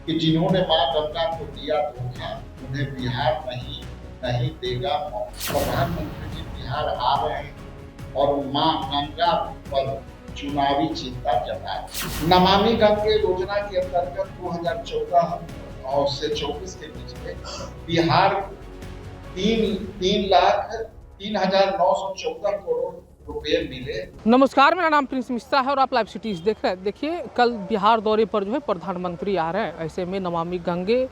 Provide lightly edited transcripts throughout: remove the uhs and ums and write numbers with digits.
कि जिन्होंने मां गंगा को दिया धोखा, उन्हें बिहार नहीं नहीं देगा मौका। प्रधानमंत्री जी बिहार आ रहे हैं और मां गंगा पर चुनावी चिंता जताए। नमामि गंगे योजना के अंतर्गत 2014 और से 24 के बीच में बिहार 3,03,914 करोड़ रुपए मिले। नमस्कार, मेरा नाम प्रिंस मिश्रा है और आप लाइव सिटीज देख रहे हैं। देखिए, कल बिहार दौरे पर जो है प्रधानमंत्री आ रहे हैं। ऐसे में नमामि गंगे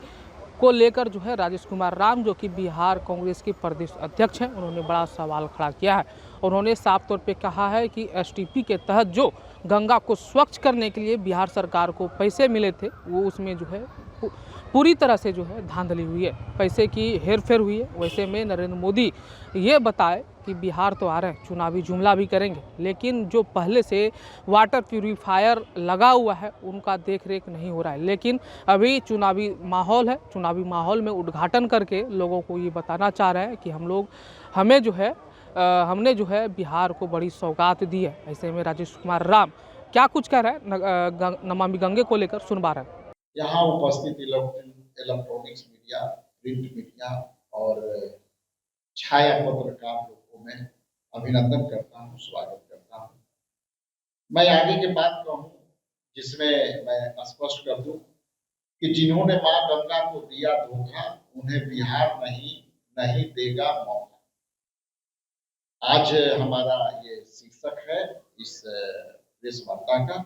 को लेकर जो है राजेश कुमार राम, जो कि बिहार कांग्रेस के प्रदेश अध्यक्ष हैं, उन्होंने बड़ा सवाल खड़ा किया है। उन्होंने साफ तौर पे कहा है कि एसटीपी के तहत जो गंगा को स्वच्छ करने के लिए बिहार सरकार को पैसे मिले थे, वो उसमें जो है पूरी तरह से जो है धांधली हुई है, पैसे की हेरफेर हुई है। वैसे में नरेंद्र मोदी ये बताए कि बिहार तो आ रहे हैं, चुनावी जुमला भी करेंगे, लेकिन जो पहले से वाटर प्यूरीफायर लगा हुआ है उनका देख रेख नहीं हो रहा है। लेकिन अभी चुनावी माहौल है, चुनावी माहौल में उद्घाटन करके लोगों को ये बताना चाह रहे हैं कि हमने जो है बिहार को बड़ी सौगात दी है। ऐसे में राजेश कुमार राम क्या कुछ कह रहे हैं नमामि गंगे को लेकर, सुनवा रहे हैं। यहाँ उपस्थित इलेक्ट्रॉनिक्स मीडिया, प्रिंट मीडिया और छाया पत्रकार लोगों को मैं अभिनंदन करता हूँ, स्वागत करता हूँ। मैं आगे की बात कहूँ जिसमें मैं स्पष्ट कर दूं कि जिन्होंने मां गंगा को दिया धोखा, उन्हें बिहार नहीं नहीं देगा मौका। आज हमारा ये शीर्षक है इस प्रेस वार्ता का।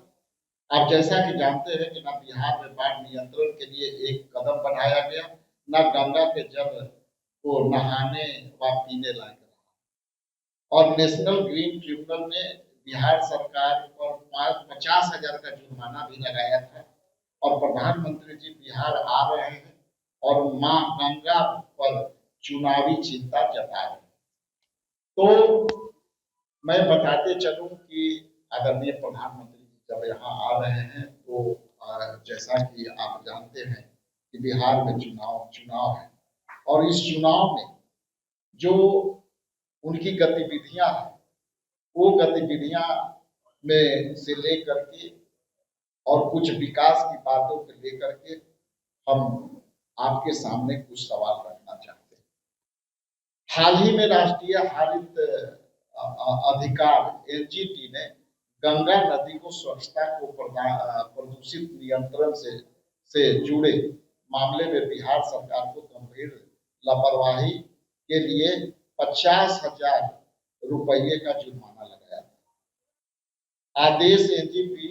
आप जैसा कि जानते हैं कि ना बिहार में बाढ़ नियंत्रण के लिए एक कदम बढ़ाया गया, ना गंगा के जल को नहाने व पीने लायक रहा। और नेशनल ग्रीन ट्रिब्यूनल ने बिहार सरकार पर 50,000 का जुर्माना भी लगाया था। और प्रधानमंत्री जी बिहार आ रहे हैं और मां गंगा पर चुनावी चिंता जता रहे हैं। तो मैं बताते चलूं कि आदरणीय प्रधानमंत्री जी जब यहाँ आ रहे हैं तो जैसा कि आप जानते हैं कि बिहार में चुनाव है और इस चुनाव में जो उनकी गतिविधियां हैं, वो गतिविधियां में से लेकर के और कुछ विकास की बातों को लेकर के हम आपके सामने कुछ सवाल रखना चाहते हैं। हाल ही में राष्ट्रीय हरित अधिकार एनजीटी ने गंगा नदी को स्वच्छता को प्रदूषित नियंत्रण से जुड़े मामले में बिहार सरकार को गंभीर लापरवाही के लिए 50,000 रुपये का जुर्माना लगाया था। आदेश एनजीपी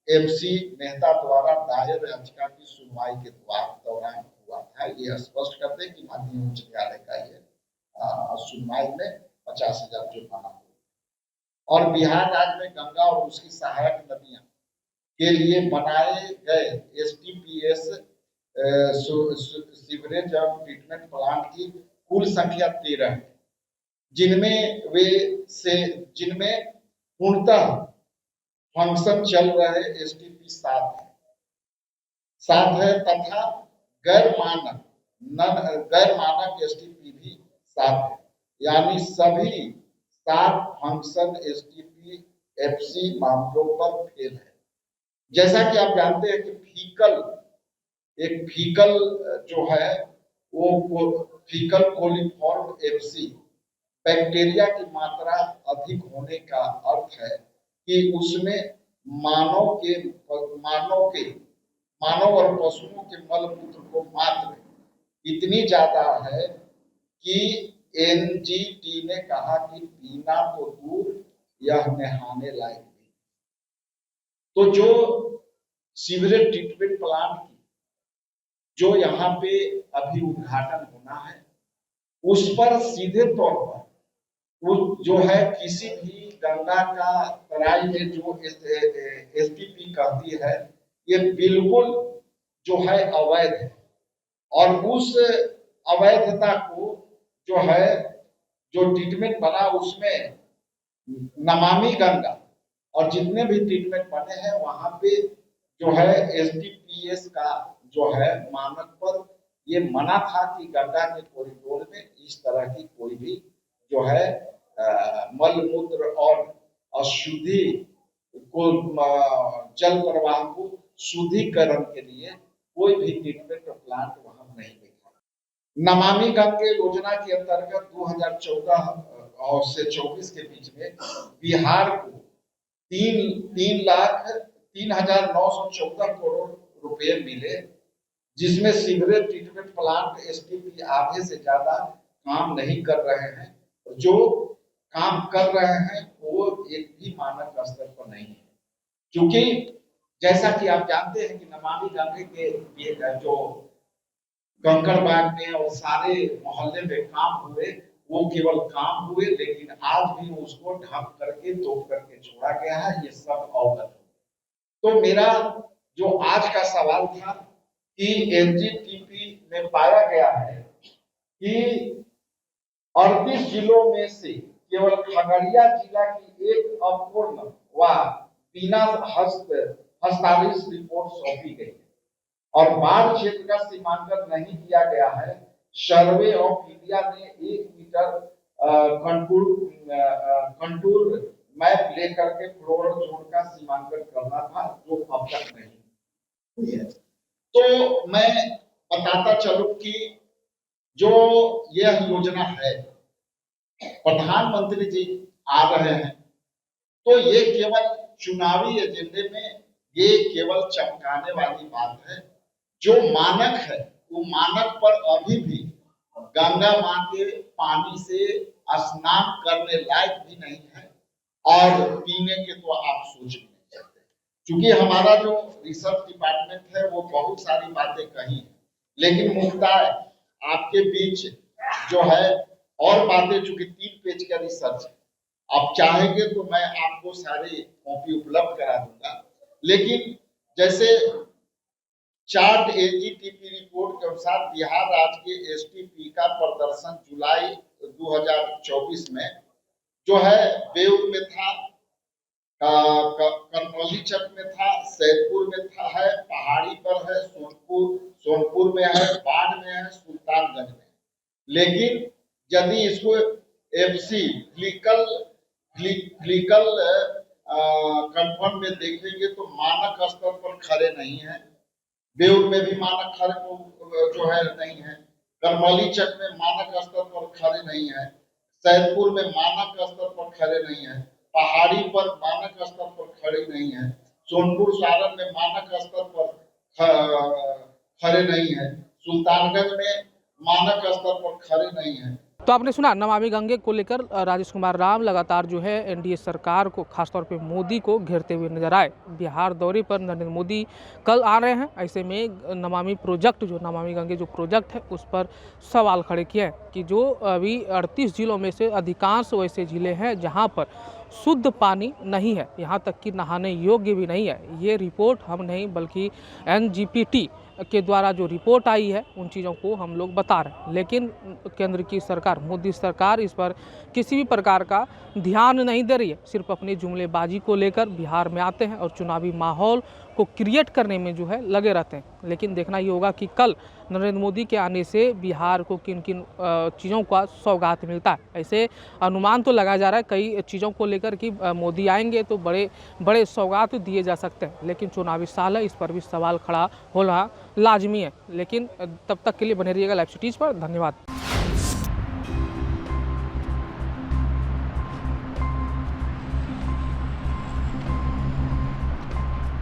एमसी मेहता द्वारा दायर याचिका की सुनवाई के दौरान हुआ था। ये स्पष्ट करते कि माननीय उच्च न्यायालय का ये सुनवाई में 50,000 जुर्माना हुआ। और बिहार राज्य में गंगा और उसकी सहायक नदियां के लिए बनाए गए एसटीपीएस सीवरेज और ट्रीटमेंट प्लांट की कुल संख्या 13 है, जिनमें पूर्णतः फंक्शन चल रहे एसटीपी 7 है तथा गैर मानक एसटीपी भी 7 है। यानी सभी 7 फंक्शन एसटीपी एफसी मामलों पर फेल है। जैसा कि आप जानते हैं कि फीकल जो है वो फीकल कोलिफॉर्म एफसी बैक्टीरिया की मात्रा अधिक होने का अर्थ है कि उसमें मानव और पशुओं के मलमूत्र को मात्रा इतनी ज्यादा है कि एनजीटी ने कहा कि पीना तो दूर, यह नहाने लायक नहीं। तो जो सीवरेज ट्रीटमेंट प्लांट की जो यहाँ पे अभी उद्घाटन होना है, उस पर सीधे तौर पर जो है किसी भी गंगा का तराई में जो एसटीपी कहती है, ये बिल्कुल जो है अवैध है। और उस अवैधता को जो है जो ट्रीटमेंट बना उसमें नमामि गंगा और जितने भी ट्रीटमेंट बने हैं वहां पे जो है एसटीपीएस का जो है मानक पर ये मना था कि गंगा के कॉरिडोर में इस तरह की कोई भी जो है मलमूत्र और अशुद्धि को जल प्रवाह को शुद्धिकरण के लिए कोई भी ट्रीटमेंट प्लांट वहां नहीं देखा। नमामि गंगे योजना के अंतर्गत 2014 और से 24 के बीच में बिहार को 3,0914 करोड़ रुपए मिले, जिसमें सीवरेज ट्रीटमेंट प्लांट एसटीपी आधे से ज्यादा काम नहीं कर रहे हैं। जो काम कर रहे हैं वो एक भी मानक स्तर पर नहीं है, क्योंकि जैसा कि आप जानते हैं कि नमामि गंगे के जो कंकड़ बांटने और सारे मोहल्ले में काम हुए, वो केवल काम हुए, लेकिन आज भी उसको ढक करके तोप करके छोड़ा गया है। ये सब अवगत। तो मेरा जो आज का सवाल था कि एनजीटीपी में पाया गया है कि 38 जिलों में से केवल खगड़िया जिला की एक अपूर्ण व बिना हस्ताक्षरित रिपोर्ट सौंपी गई और बाढ़ क्षेत्र का सीमांकन नहीं किया गया है। सर्वे ऑफ इंडिया ने 1 मीटर कंटूर मैप लेकर के फ्लोरल जोन का सीमांकन करना था, जो अब तक नहीं हुई है। तो मैं बताता चलूं कि जो यह योजना है, प्रधानमंत्री जी आ रहे हैं, तो ये केवल चुनावी एजेंडे में ये केवल चमकाने वाली बात है। जो मानक है वो मानक पर अभी भी गंगा मां के पानी से स्नान करने लायक भी नहीं है और पीने के तो आप सोच भी नहीं सकते, क्योंकि हमारा जो रिसर्च डिपार्टमेंट है वो बहुत सारी बातें कही है, लेकिन मुद्दा आपके बीच जो है और बातें, चूंकि 3 पेज का रिसर्च है, आप चाहेंगे तो मैं आपको सारी कॉपी उपलब्ध करा दूंगा। लेकिन जैसे चार्ट एनजीटीपी रिपोर्ट के अनुसार बिहार राज्य के एसटीपी का प्रदर्शन जुलाई 2024 में जो है बेउर में था, करमौली चक में था, सैदपुर में था, है पहाड़ी पर है, सोनपुर में है, बाढ़ में है, सुल्तानगंज में। लेकिन यदि इसको एफसी ग्लिकल कंफर्म में देखेंगे तो मानक स्तर पर खड़े नहीं है। बेउर में भी मानक खड़े जो है नहीं है, करमौली चक में मानक स्तर पर खड़े नहीं है, सैदपुर में मानक स्तर पर खड़े नहीं है, पहाड़ी पर मानक स्तर पर खड़े नहीं है, सोनपुर सारण में मानक स्तर पर खड़े नहीं है, सुल्तानगंज में मानक स्तर पर खड़े नहीं है। तो आपने सुना नमामि गंगे को लेकर राजेश कुमार राम लगातार जो है एनडीए सरकार को, खासतौर पे मोदी को घेरते हुए नजर आए। बिहार दौरे पर नरेंद्र मोदी कल आ रहे हैं, ऐसे में नमामि प्रोजेक्ट, जो नमामि गंगे जो प्रोजेक्ट है उस पर सवाल खड़े किए हैं कि जो अभी 38 जिलों में से अधिकांश वैसे जिले हैं जहां पर शुद्ध पानी नहीं है, यहाँ तक कि नहाने योग्य भी नहीं है। ये रिपोर्ट हम नहीं बल्कि एनजीटीपी के द्वारा जो रिपोर्ट आई है उन चीज़ों को हम लोग बता रहे हैं, लेकिन केंद्र की सरकार, मोदी सरकार इस पर किसी भी प्रकार का ध्यान नहीं दे रही है। सिर्फ अपनी जुमलेबाजी को लेकर बिहार में आते हैं और चुनावी माहौल को क्रिएट करने में जो है लगे रहते हैं। लेकिन देखना ये होगा कि कल नरेंद्र मोदी के आने से बिहार को किन किन चीज़ों का सौगात मिलता है। ऐसे अनुमान तो लगाया जा रहा है कई चीज़ों को लेकर कि मोदी आएंगे तो बड़े बड़े सौगात दिए जा सकते हैं, लेकिन चुनावी साल है, इस पर भी सवाल खड़ा होना लाजमी है। लेकिन तब तक के लिए बने रहिएगा लाइव सिटीज़ पर। धन्यवाद।